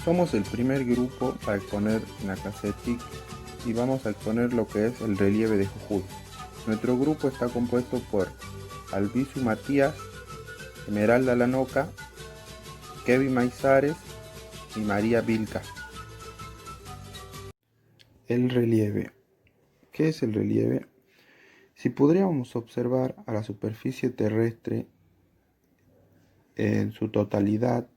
Somos el primer grupo a exponer en la clase de TIC y vamos a exponer lo que es el relieve de Jujuy. Nuestro grupo está compuesto por Albizu Matías, Esmeralda Lanoca, Kevin Maizares y María Vilca. El relieve. ¿Qué es el relieve? Si pudiéramos observar a la superficie terrestre en su totalidad,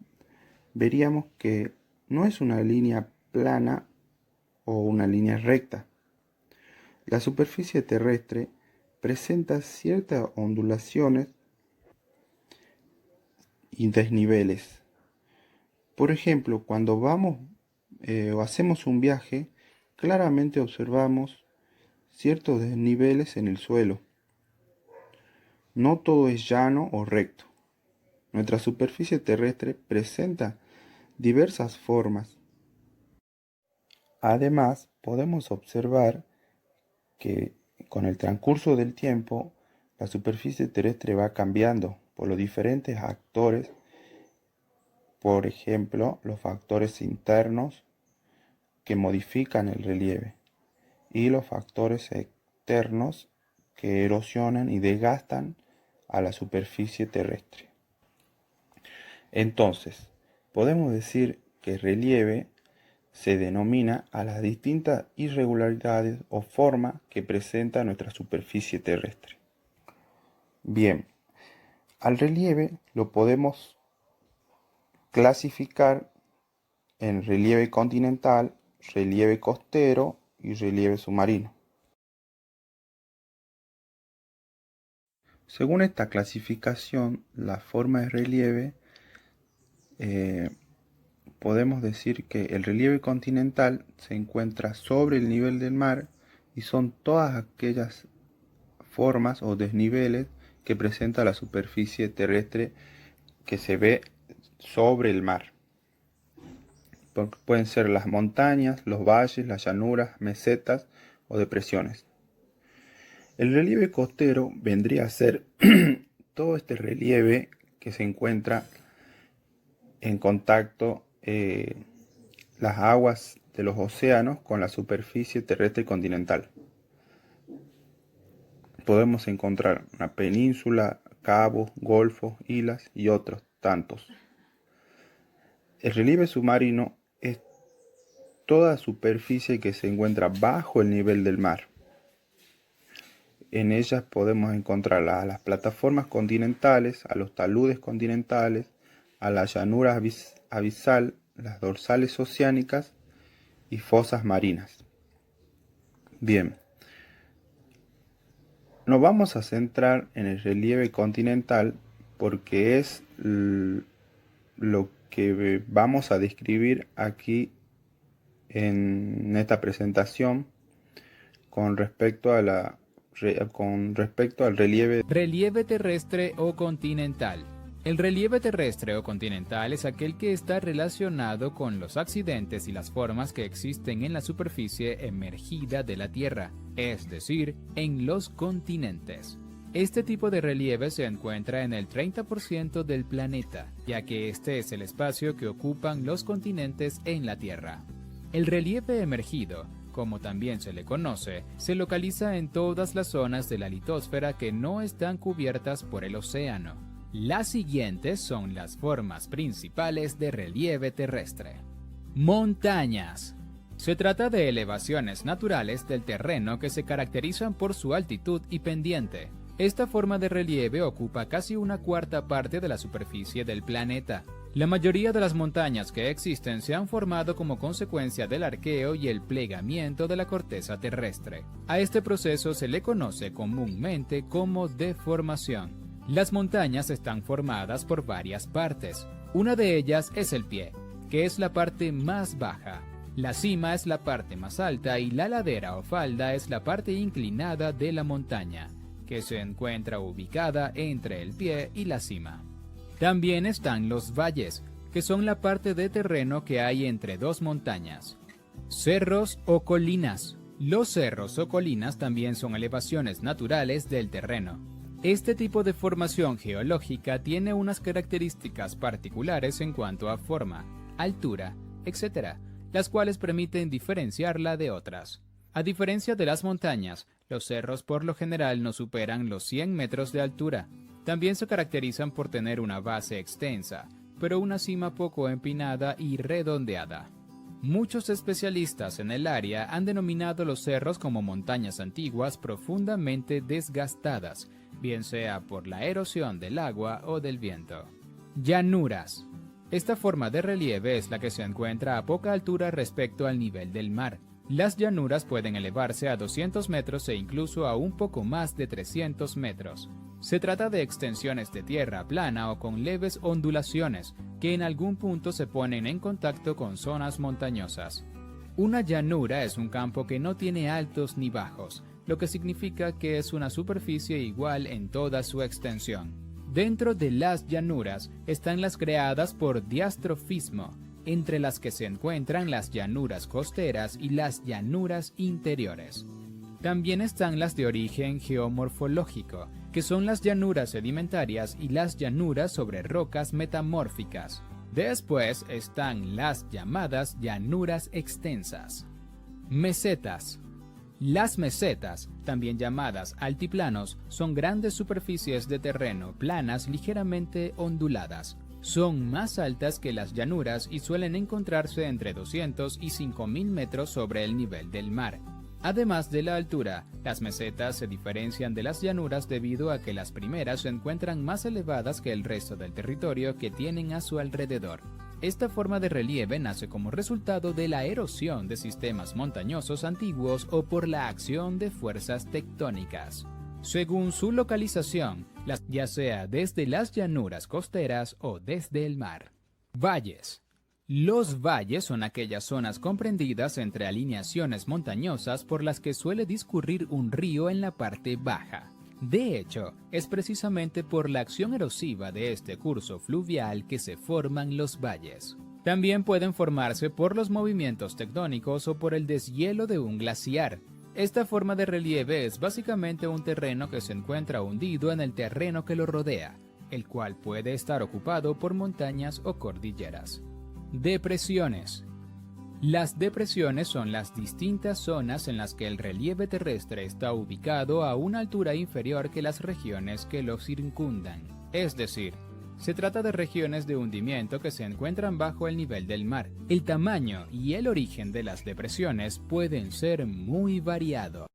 veríamos que no es una línea plana o una línea recta. La superficie terrestre presenta ciertas ondulaciones y desniveles. Por ejemplo, cuando vamos o hacemos un viaje, claramente observamos ciertos desniveles en el suelo. No todo es llano o recto. Nuestra superficie terrestre presenta diversas formas. Además, podemos observar que con el transcurso del tiempo, la superficie terrestre va cambiando por los diferentes actores, por ejemplo, los factores internos que modifican el relieve y los factores externos que erosionan y desgastan a la superficie terrestre. Entonces, podemos decir que relieve se denomina a las distintas irregularidades o formas que presenta nuestra superficie terrestre. Bien, al relieve lo podemos clasificar en relieve continental, relieve costero y relieve submarino. Según esta clasificación, la forma de relieve podemos decir que el relieve continental se encuentra sobre el nivel del mar y son todas aquellas formas o desniveles que presenta la superficie terrestre que se ve sobre el mar. Pueden ser las montañas, los valles, las llanuras, mesetas o depresiones. El relieve costero vendría a ser todo este relieve que se encuentra en contacto las aguas de los océanos con la superficie terrestre continental. Podemos encontrar una península, cabos, golfos, islas y otros tantos. El relieve submarino es toda superficie que se encuentra bajo el nivel del mar. En ellas podemos encontrar a las plataformas continentales, a los taludes continentales, a las llanuras abisal, las dorsales oceánicas y fosas marinas. Bien, nos vamos a centrar en el relieve continental porque es lo que vamos a describir aquí en esta presentación con respecto al relieve terrestre o continental. El relieve terrestre o continental es aquel que está relacionado con los accidentes y las formas que existen en la superficie emergida de la Tierra, es decir, en los continentes. Este tipo de relieve se encuentra en el 30% del planeta, ya que este es el espacio que ocupan los continentes en la Tierra. El relieve emergido, como también se le conoce, se localiza en todas las zonas de la litosfera que no están cubiertas por el océano. Las siguientes son las formas principales de relieve terrestre. Montañas. Se trata de elevaciones naturales del terreno que se caracterizan por su altitud y pendiente. Esta forma de relieve ocupa casi una cuarta parte de la superficie del planeta. La mayoría de las montañas que existen se han formado como consecuencia del arqueo y el plegamiento de la corteza terrestre. A este proceso se le conoce comúnmente como deformación. Las montañas están formadas por varias partes. Una de ellas es el pie, que es la parte más baja. La cima es la parte más alta y la ladera o falda es la parte inclinada de la montaña, que se encuentra ubicada entre el pie y la cima. También están los valles, que son la parte de terreno que hay entre dos montañas. Cerros o colinas. Los cerros o colinas también son elevaciones naturales del terreno. Este tipo de formación geológica tiene unas características particulares en cuanto a forma, altura, etc., las cuales permiten diferenciarla de otras. A diferencia de las montañas, los cerros por lo general no superan los 100 metros de altura. También se caracterizan por tener una base extensa, pero una cima poco empinada y redondeada. Muchos especialistas en el área han denominado los cerros como montañas antiguas profundamente desgastadas, bien sea por la erosión del agua o del viento. Llanuras. Esta forma de relieve es la que se encuentra a poca altura respecto al nivel del mar. Las llanuras pueden elevarse a 200 metros e incluso a un poco más de 300 metros. Se trata de extensiones de tierra plana o con leves ondulaciones que en algún punto se ponen en contacto con zonas montañosas. Una llanura es un campo que no tiene altos ni bajos, lo que significa que es una superficie igual en toda su extensión. Dentro de las llanuras están las creadas por diastrofismo, entre las que se encuentran las llanuras costeras y las llanuras interiores. También están las de origen geomorfológico, que son las llanuras sedimentarias y las llanuras sobre rocas metamórficas. Después están las llamadas llanuras extensas. Mesetas. Las mesetas, también llamadas altiplanos, son grandes superficies de terreno planas ligeramente onduladas. Son más altas que las llanuras y suelen encontrarse entre 200 y 5.000 metros sobre el nivel del mar. Además de la altura, las mesetas se diferencian de las llanuras debido a que las primeras se encuentran más elevadas que el resto del territorio que tienen a su alrededor. Esta forma de relieve nace como resultado de la erosión de sistemas montañosos antiguos o por la acción de fuerzas tectónicas. Según su localización, ya sea desde las llanuras costeras o desde el mar. Valles. Los valles son aquellas zonas comprendidas entre alineaciones montañosas por las que suele discurrir un río en la parte baja. De hecho, es precisamente por la acción erosiva de este curso fluvial que se forman los valles. También pueden formarse por los movimientos tectónicos o por el deshielo de un glaciar. Esta forma de relieve es básicamente un terreno que se encuentra hundido en el terreno que lo rodea, el cual puede estar ocupado por montañas o cordilleras. Depresiones. Las depresiones son las distintas zonas en las que el relieve terrestre está ubicado a una altura inferior que las regiones que lo circundan. Es decir, se trata de regiones de hundimiento que se encuentran bajo el nivel del mar. El tamaño y el origen de las depresiones pueden ser muy variados.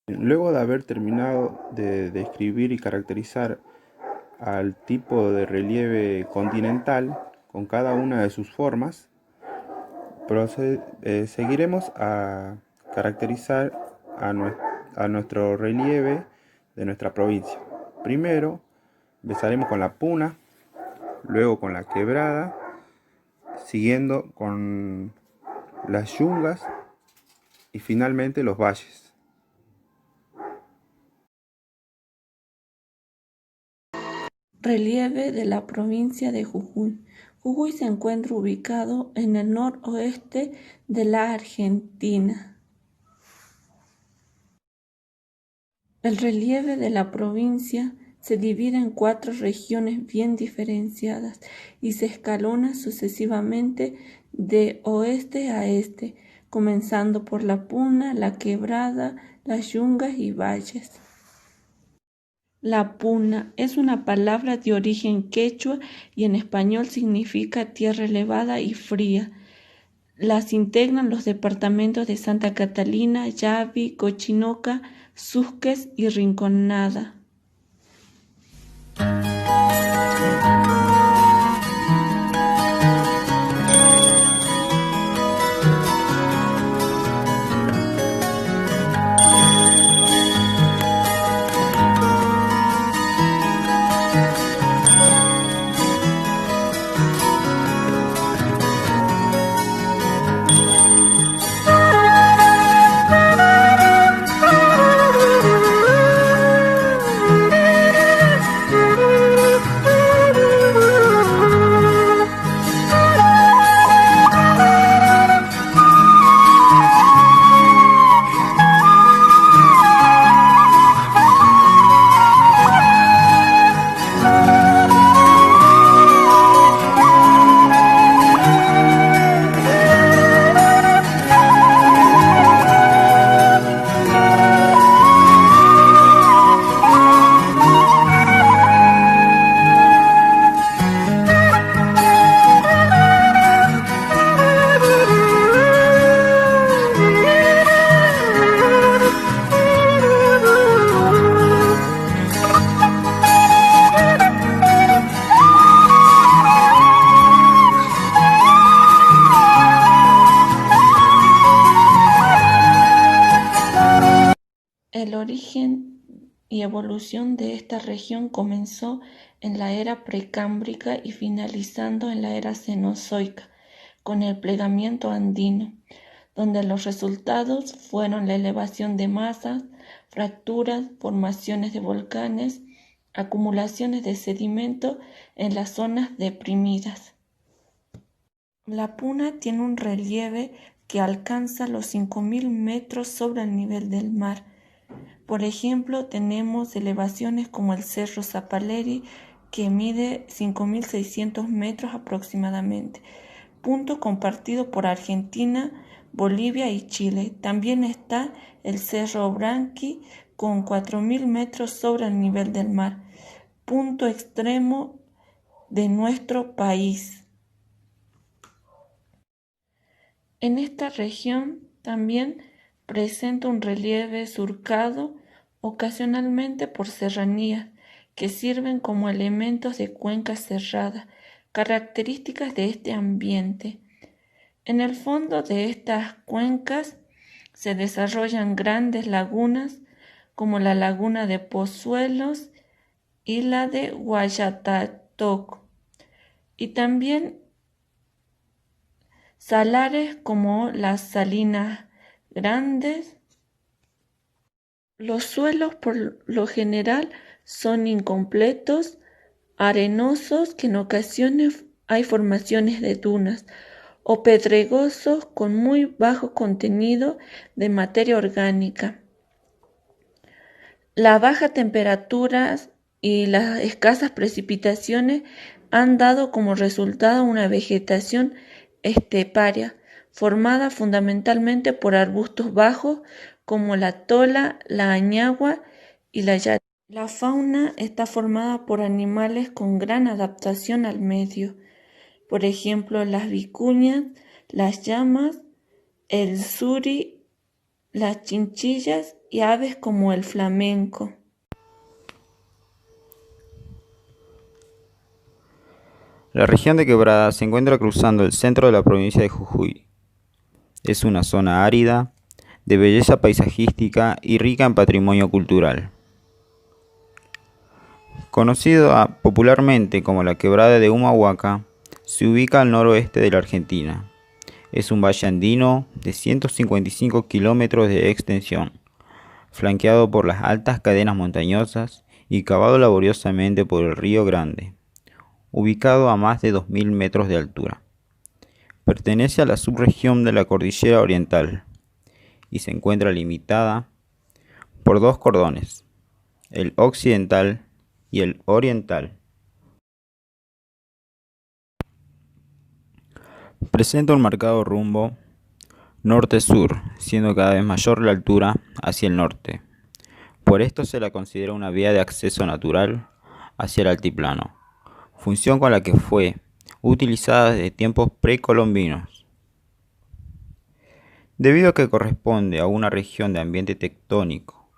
Luego de haber terminado de describir y caracterizar al tipo de relieve continental con cada una de sus formas, seguiremos a caracterizar a nuestro relieve de nuestra provincia. Primero empezaremos con la puna, luego con la quebrada, siguiendo con las yungas y finalmente los valles. Relieve de la provincia de Jujuy. Jujuy se encuentra ubicado en el noroeste de la Argentina. El relieve de la provincia se divide en 4 regiones bien diferenciadas y se escalona sucesivamente de oeste a este, comenzando por la puna, la quebrada, las yungas y valles. La puna es una palabra de origen quechua y en español significa tierra elevada y fría. Las integran los departamentos de Santa Catalina, Yavi, Cochinoca, Susques y Rinconada. origen y evolución de esta región comenzó en la era precámbrica y finalizando en la era cenozoica, con el plegamiento andino, donde los resultados fueron la elevación de masas, fracturas, formaciones de volcanes, acumulaciones de sedimento en las zonas deprimidas. La Puna tiene un relieve que alcanza los 5.000 metros sobre el nivel del mar. Por ejemplo, tenemos elevaciones como el Cerro Zapaleri, que mide 5.600 metros aproximadamente, punto compartido por Argentina, Bolivia y Chile. También está el Cerro Branqui, con 4.000 metros sobre el nivel del mar, punto extremo de nuestro país. En esta región también presenta un relieve surcado ocasionalmente por serranías que sirven como elementos de cuencas cerradas, características de este ambiente. En el fondo de estas cuencas se desarrollan grandes lagunas como la laguna de Pozuelos y la de Guayatatoc, y también salares como las Salinas Grandes. Los suelos por lo general son incompletos, arenosos, que en ocasiones hay formaciones de dunas, o pedregosos con muy bajo contenido de materia orgánica. La baja temperatura y las escasas precipitaciones han dado como resultado una vegetación esteparia, formada fundamentalmente por arbustos bajos como la tola, la añagua y la yara. La fauna está formada por animales con gran adaptación al medio, por ejemplo las vicuñas, las llamas, el suri, las chinchillas y aves como el flamenco. La región de Quebrada se encuentra cruzando el centro de la provincia de Jujuy. Es una zona árida, de belleza paisajística y rica en patrimonio cultural. Conocido popularmente como la Quebrada de Humahuaca, se ubica al noroeste de la Argentina. Es un valle andino de 155 kilómetros de extensión, flanqueado por las altas cadenas montañosas y cavado laboriosamente por el Río Grande, ubicado a más de 2.000 metros de altura. Pertenece a la subregión de la Cordillera Oriental y se encuentra limitada por dos cordones, el occidental y el oriental. Presenta un marcado rumbo norte-sur, siendo cada vez mayor la altura hacia el norte. Por esto se la considera una vía de acceso natural hacia el altiplano, función con la que fue utilizada desde tiempos precolombinos. Debido a que corresponde a una región de ambiente tectónico,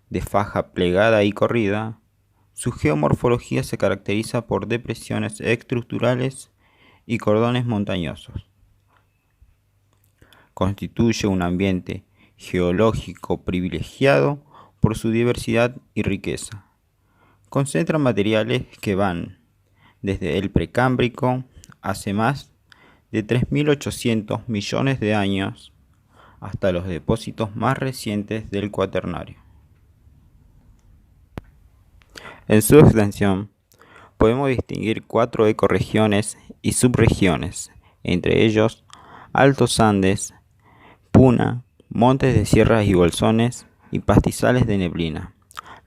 de faja plegada y corrida, su geomorfología se caracteriza por depresiones estructurales y cordones montañosos. Constituye un ambiente geológico privilegiado por su diversidad y riqueza. Concentra materiales que van desde el Precámbrico hace más de 3.800 millones de años hasta los depósitos más recientes del Cuaternario. En su extensión podemos distinguir 4 ecorregiones y subregiones, entre ellos Altos Andes, Puna, montes de sierras y bolsones y pastizales de neblina.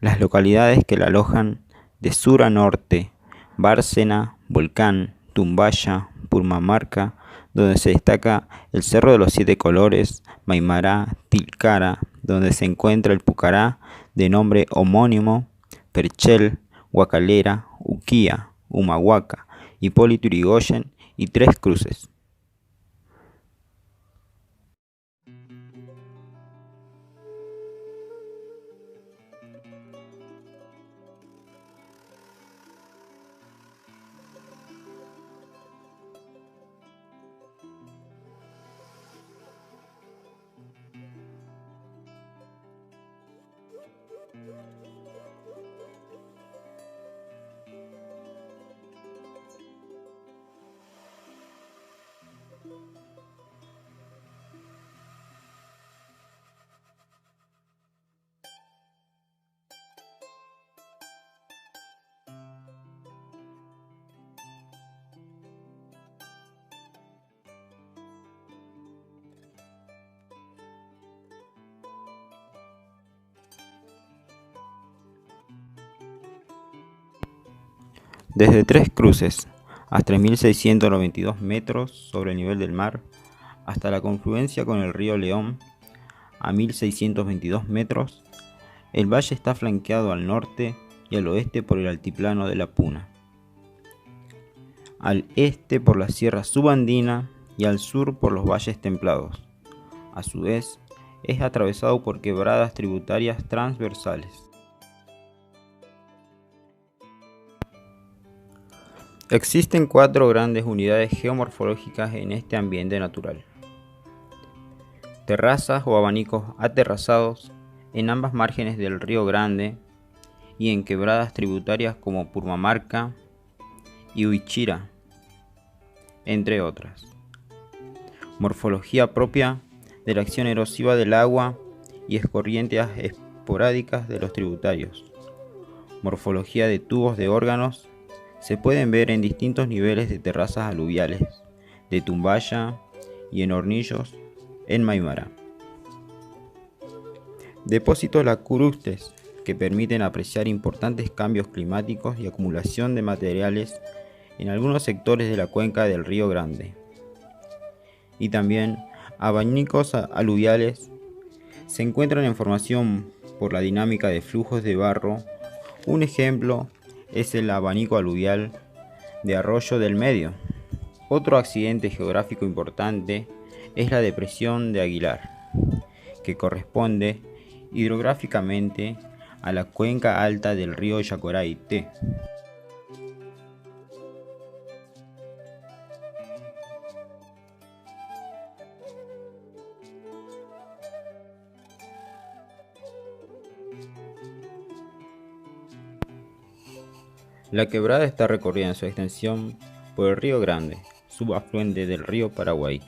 Las localidades que la alojan de sur a norte: Bárcena, Volcán, Tumbaya, Purmamarca, donde se destaca el Cerro de los Siete Colores, Maimará, Tilcara, donde se encuentra el Pucará, de nombre homónimo, Perchel, Huacalera, Uquía, Humahuaca, Hipólito Yrigoyen y Tres Cruces. Desde Tres Cruces a 3.692 metros sobre el nivel del mar, hasta la confluencia con el río León a 1.622 metros, el valle está flanqueado al norte y al oeste por el altiplano de la Puna, al este por la sierra subandina y al sur por los valles templados. A su vez, es atravesado por quebradas tributarias transversales. Existen 4 grandes unidades geomorfológicas en este ambiente natural: terrazas o abanicos aterrazados en ambas márgenes del Río Grande y en quebradas tributarias como Purmamarca y Huichira, entre otras. Morfología propia de la acción erosiva del agua y escorrientes esporádicas de los tributarios. Morfología de tubos de órganos se pueden ver en distintos niveles de terrazas aluviales, de Tumbaya y en Hornillos, en Maimara. Depósitos lacustres que permiten apreciar importantes cambios climáticos y acumulación de materiales en algunos sectores de la cuenca del Río Grande. Y también abanicos aluviales se encuentran en formación por la dinámica de flujos de barro. Un ejemplo es el abanico aluvial de Arroyo del Medio. Otro accidente geográfico importante es la depresión de Aguilar, que corresponde hidrográficamente a la cuenca alta del río Yacoraité. La quebrada está recorrida en su extensión por el Río Grande, subafluente del río Paraguay.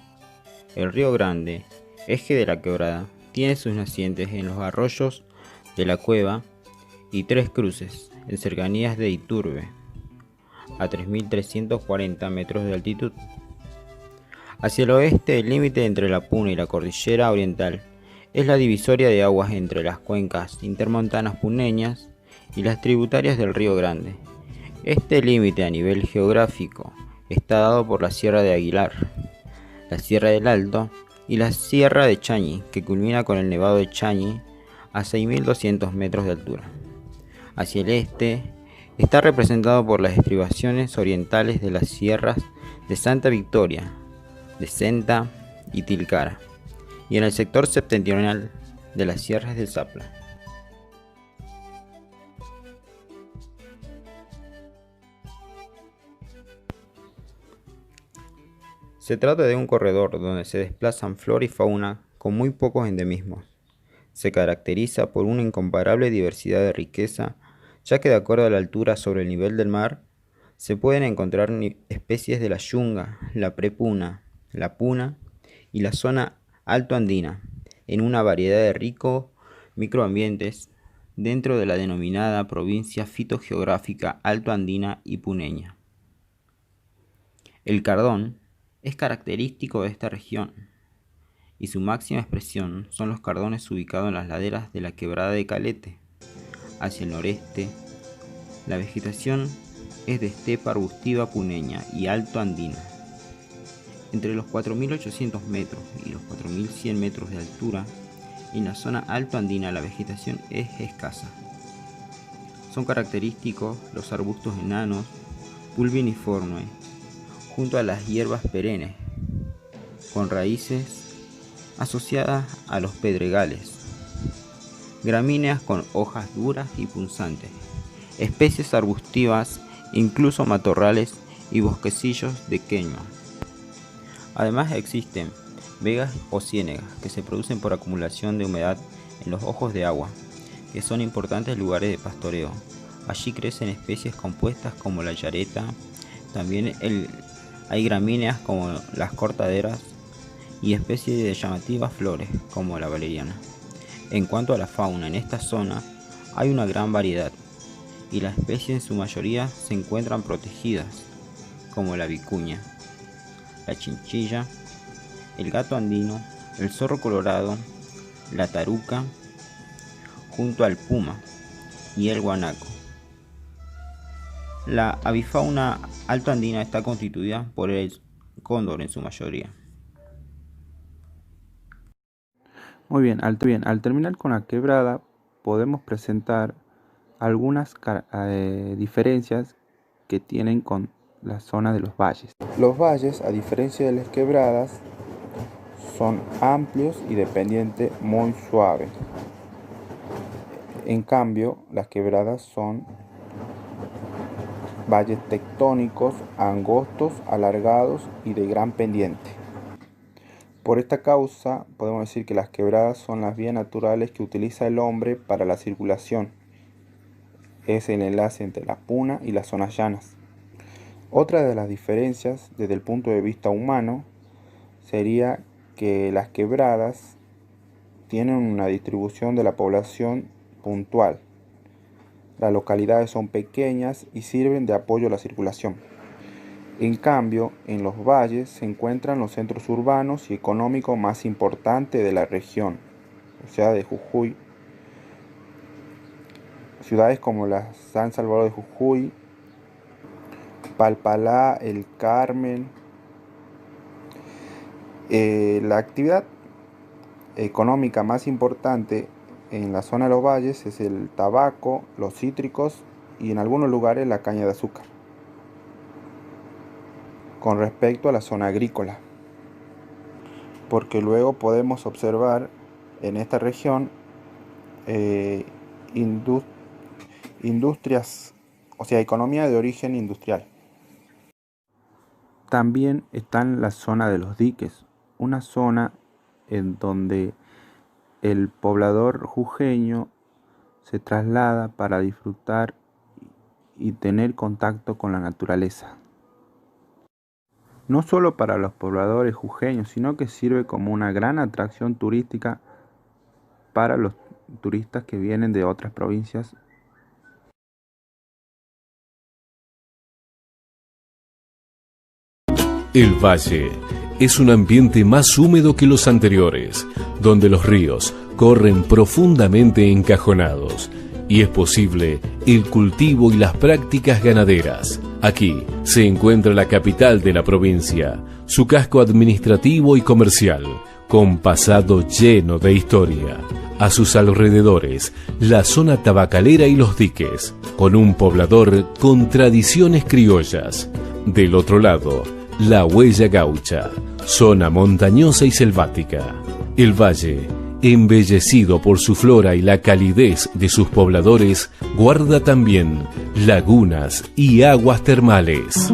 El Río Grande, eje de la quebrada, tiene sus nacientes en los arroyos de La Cueva y Tres Cruces, en cercanías de Iturbe, a 3.340 metros de altitud. Hacia el oeste, el límite entre la Puna y la cordillera oriental es la divisoria de aguas entre las cuencas intermontanas puneñas y las tributarias del Río Grande. Este límite a nivel geográfico está dado por la Sierra de Aguilar, la Sierra del Alto y la Sierra de Chañi, que culmina con el Nevado de Chañi a 6.200 metros de altura. Hacia el este está representado por las estribaciones orientales de las sierras de Santa Victoria, de Senta y Tilcara, y en el sector septentrional de las sierras del Zapla. Se trata de un corredor donde se desplazan flora y fauna con muy pocos endemismos. Se caracteriza por una incomparable diversidad de riqueza, ya que de acuerdo a la altura sobre el nivel del mar, se pueden encontrar especies de la yunga, la prepuna, la puna y la zona altoandina, en una variedad de ricos microambientes dentro de la denominada provincia fitogeográfica altoandina y puneña. El cardón es característico de esta región, y su máxima expresión son los cardones ubicados en las laderas de la quebrada de Calete. Hacia el noreste, la vegetación es de estepa arbustiva puneña y alto andina. Entre los 4.800 metros y los 4.100 metros de altura, en la zona alto andina la vegetación es escasa. Son característicos los arbustos enanos, pulviniformes, junto a las hierbas perennes, con raíces asociadas a los pedregales, gramíneas con hojas duras y punzantes, especies arbustivas, incluso matorrales y bosquecillos de queño. Además existen vegas o ciénegas que se producen por acumulación de humedad en los ojos de agua, que son importantes lugares de pastoreo. Allí crecen especies compuestas como la yareta, también hay gramíneas como las cortaderas y especies de llamativas flores como la valeriana. En cuanto a la fauna, en esta zona hay una gran variedad y las especies en su mayoría se encuentran protegidas, como la vicuña, la chinchilla, el gato andino, el zorro colorado, la taruca, junto al puma y el guanaco. La avifauna altoandina está constituida por el cóndor en su mayoría. Muy bien, al terminar con la quebrada podemos presentar algunas diferencias que tienen con la zona de los valles. Los valles, a diferencia de las quebradas, son amplios y de pendiente muy suave. En cambio, las quebradas son valles tectónicos, angostos, alargados y de gran pendiente. Por esta causa, podemos decir que las quebradas son las vías naturales que utiliza el hombre para la circulación. Es el enlace entre la puna y las zonas llanas. Otra de las diferencias desde el punto de vista humano sería que las quebradas tienen una distribución de la población puntual. Las localidades son pequeñas y sirven de apoyo a la circulación. En cambio, en los valles se encuentran los centros urbanos y económicos más importantes de la región, o sea, de Jujuy. Ciudades como la San Salvador de Jujuy, Palpalá, El Carmen. La actividad económica más importante en la zona de los valles es el tabaco, los cítricos y en algunos lugares la caña de azúcar. Con respecto a la zona agrícola, porque luego podemos observar en esta región industrias, o sea, economía de origen industrial. También está en la zona de los diques, una zona en donde el poblador jujeño se traslada para disfrutar y tener contacto con la naturaleza. No solo para los pobladores jujeños, sino que sirve como una gran atracción turística para los turistas que vienen de otras provincias. El valle es un ambiente más húmedo que los anteriores, donde los ríos corren profundamente encajonados y es posible el cultivo y las prácticas ganaderas. Aquí se encuentra la capital de la provincia, su casco administrativo y comercial, con pasado lleno de historia. A sus alrededores, la zona tabacalera y los diques, con un poblador con tradiciones criollas. Del otro lado, la huella gaucha, zona montañosa y selvática. El valle, embellecido por su flora y la calidez de sus pobladores, guarda también lagunas y aguas termales.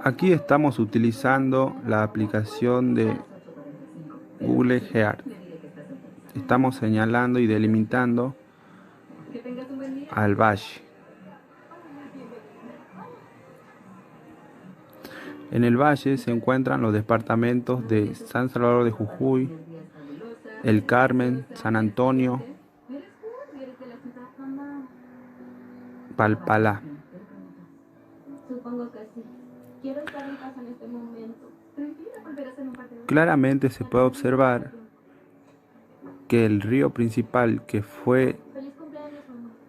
Aquí estamos utilizando la aplicación de Google Earth. Estamos señalando y delimitando al valle. En el valle se encuentran los departamentos de San Salvador de Jujuy, El Carmen, San Antonio, Palpalá. Claramente se puede observar que el río principal que fue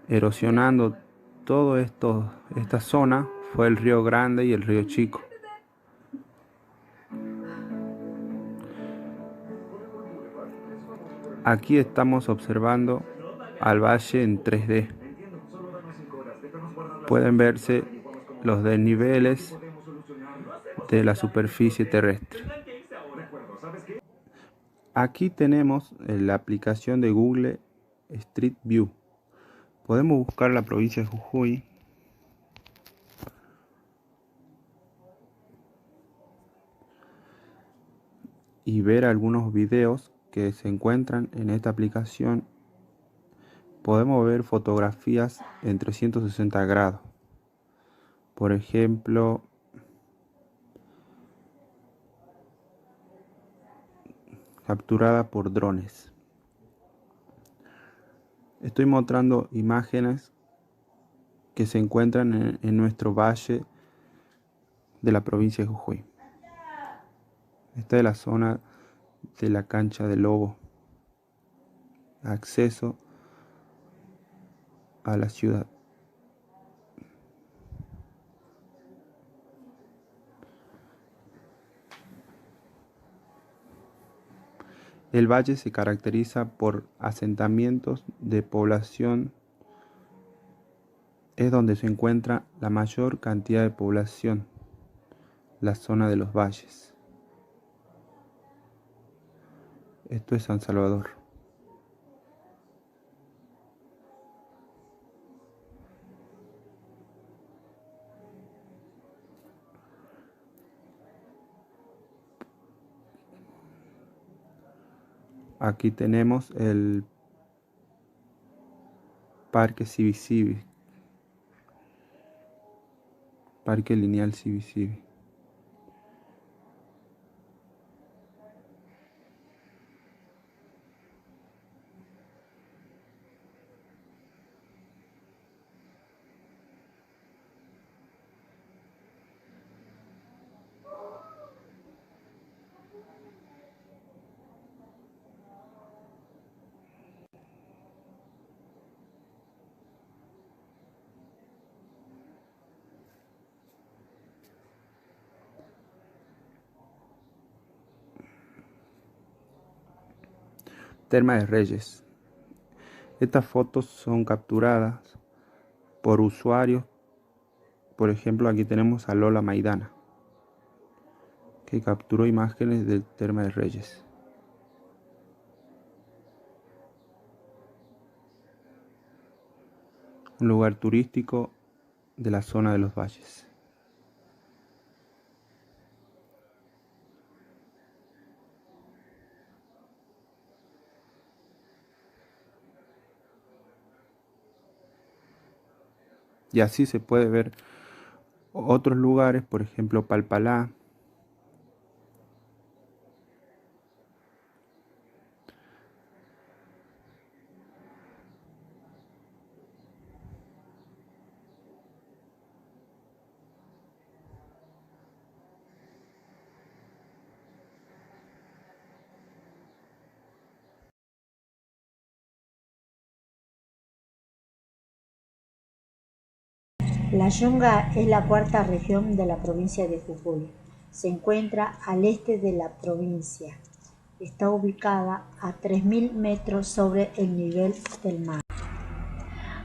erosionando todo esta zona fue el río Grande y el río Chico. Aquí estamos observando al valle en 3D. Pueden verse los desniveles de la superficie terrestre. Aquí tenemos la aplicación de Google Street View. Podemos buscar la provincia de Jujuy y ver algunos videos que se encuentran en esta aplicación. Podemos ver fotografías en 360 grados. Por ejemplo, capturada por drones. Estoy mostrando imágenes que se encuentran en nuestro valle de la provincia de Jujuy. Esta es la zona de la cancha de Lobo, acceso a la ciudad. El valle se caracteriza por asentamientos de población. Es donde se encuentra la mayor cantidad de población, la zona de los valles. Esto es San Salvador. Aquí tenemos el Parque Civi-Civi, Parque Lineal Civi-Civi. Termas de Reyes. Estas fotos son capturadas por usuarios. Por ejemplo, aquí tenemos a Lola Maidana, que capturó imágenes del Termas de Reyes. Un lugar turístico de la zona de los valles. Y así se puede ver otros lugares, por ejemplo Palpalá, La Yunga es la cuarta región de la provincia de Jujuy. Se encuentra al este de la provincia. Está ubicada a 3.000 metros sobre el nivel del mar.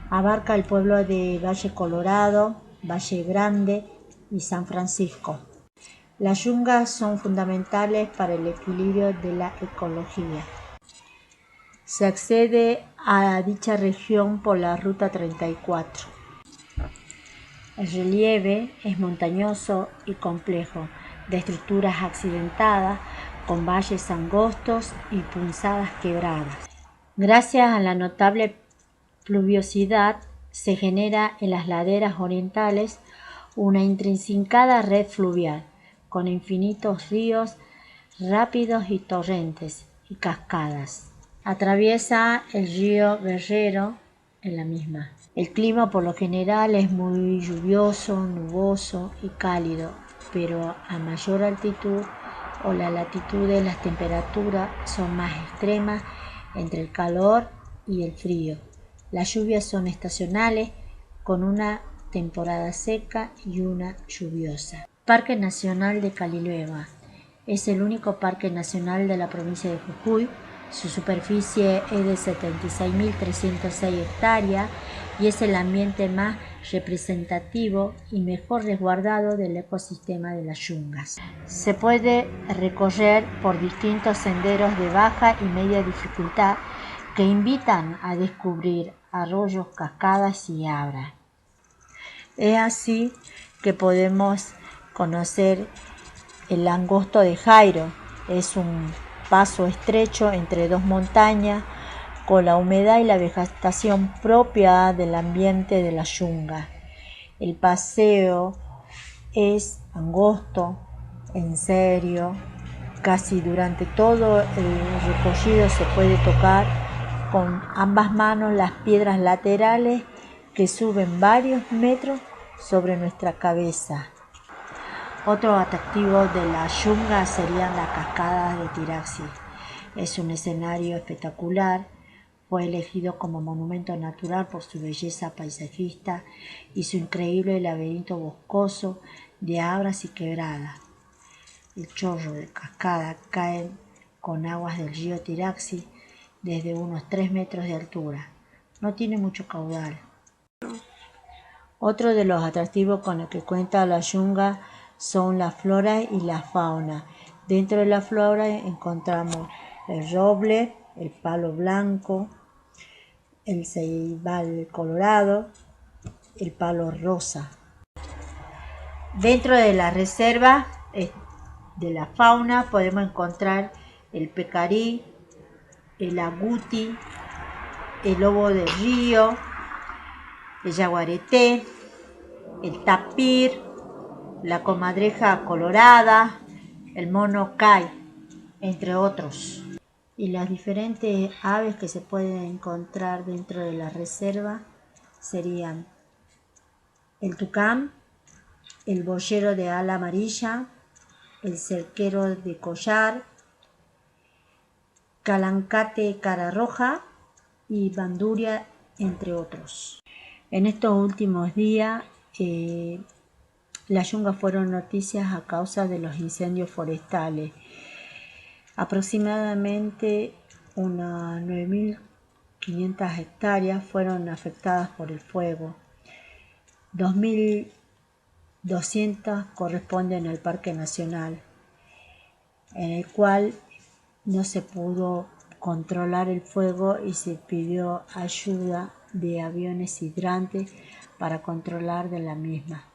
Abarca el pueblo de Valle Colorado, Valle Grande y San Francisco. Las yungas son fundamentales para el equilibrio de la ecología. Se accede a dicha región por la Ruta 34. El relieve es montañoso y complejo, de estructuras accidentadas, con valles angostos y punzadas quebradas. Gracias a la notable pluviosidad, se genera en las laderas orientales una intrincada red fluvial, con infinitos ríos rápidos y torrentes y cascadas. Atraviesa el río Guerrero en la misma. El clima por lo general es muy lluvioso, nuboso y cálido, pero a mayor altitud o la latitud las temperaturas son más extremas entre el calor y el frío. Las lluvias son estacionales, con una temporada seca y una lluviosa. Parque Nacional de Calilueva es el único parque nacional de la provincia de Jujuy. Su superficie es de 76.306 hectáreas y es el ambiente más representativo y mejor resguardado del ecosistema de las yungas. Se puede recorrer por distintos senderos de baja y media dificultad que invitan a descubrir arroyos, cascadas y abras. Es así que podemos conocer el Angosto de Jairo. Es un paso estrecho entre dos montañas, con la humedad y la vegetación propia del ambiente de la yunga. El paseo es angosto, en serio, casi durante todo el recorrido se puede tocar con ambas manos las piedras laterales que suben varios metros sobre nuestra cabeza. Otro atractivo de la yunga serían las cascadas de Tiraxi. Es un escenario espectacular. Fue elegido como monumento natural por su belleza paisajista y su increíble laberinto boscoso de abras y quebradas. El chorro de cascada cae con aguas del río Tiraxi desde unos 3 metros de altura. No tiene mucho caudal. Otro de los atractivos con los que cuenta la yunga son la flora y la fauna. Dentro de la flora encontramos el roble, el palo blanco, el ceibal colorado, el palo rosa. Dentro de la reserva de la fauna podemos encontrar el pecarí, el agouti, el lobo del río, el yaguareté, el tapir, la comadreja colorada, el mono cay, entre otros. Y las diferentes aves que se pueden encontrar dentro de la reserva serían el tucán, el boyero de ala amarilla, el cerquero de collar, calancate cara roja y banduria, entre otros. En estos últimos días, las yungas fueron noticias a causa de los incendios forestales. Aproximadamente unas 9.500 hectáreas fueron afectadas por el fuego. 2.200 corresponden al Parque Nacional, en el cual no se pudo controlar el fuego y se pidió ayuda de aviones hidrantes para controlar de la misma.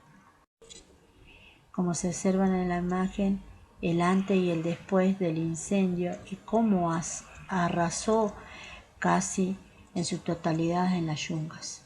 Como se observan en la imagen, el antes y el después del incendio y cómo arrasó casi en su totalidad en las yungas.